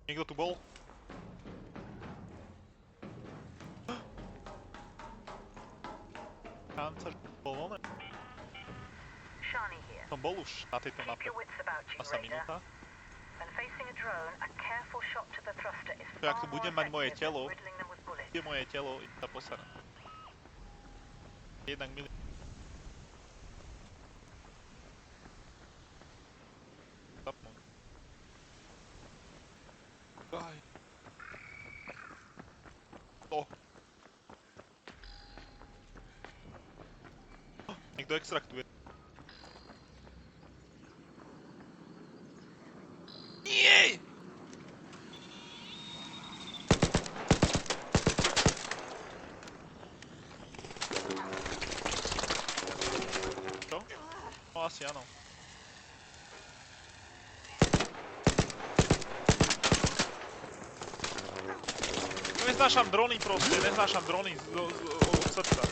Niekto tu bol? Šanca, že bol voľné. Som bol už na tejto mape. Asi minúta. To ako budem mať moje telo, kde moje telo, i sa posera. Jednak milión. Zapnúť. Aj. To. Niekto extraktuje. Nie! Čo? No asi áno. Neznášam drony proste, neznášam drony od srdca.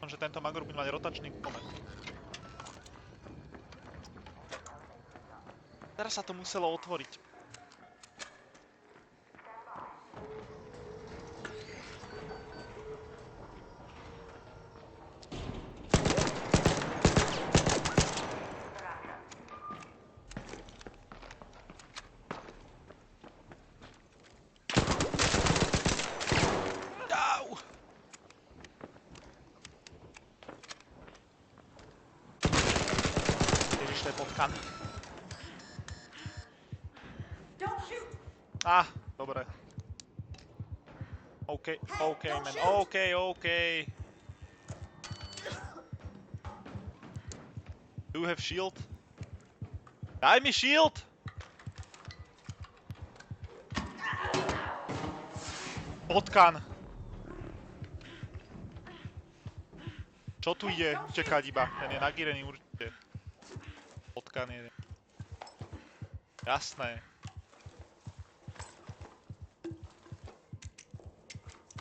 Že tento Magor bude mať rotačný koment. Teraz sa to muselo otvoriť. Ježiš, to je potkan. Dobre. OK, man, OK. Do you have shield? Daj mi shield! Potkan. Čo tu ide? Utekať iba. Ten je nagírený určite. Potkan je. Jasné.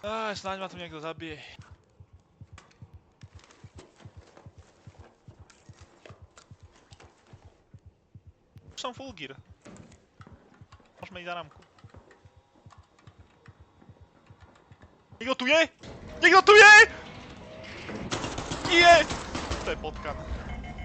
Snáď ma tu niekto zabije. Už som full gear. Môžeme ísť za rámku. Niekto tu je? Niekto tu je? Nie! To je potkan.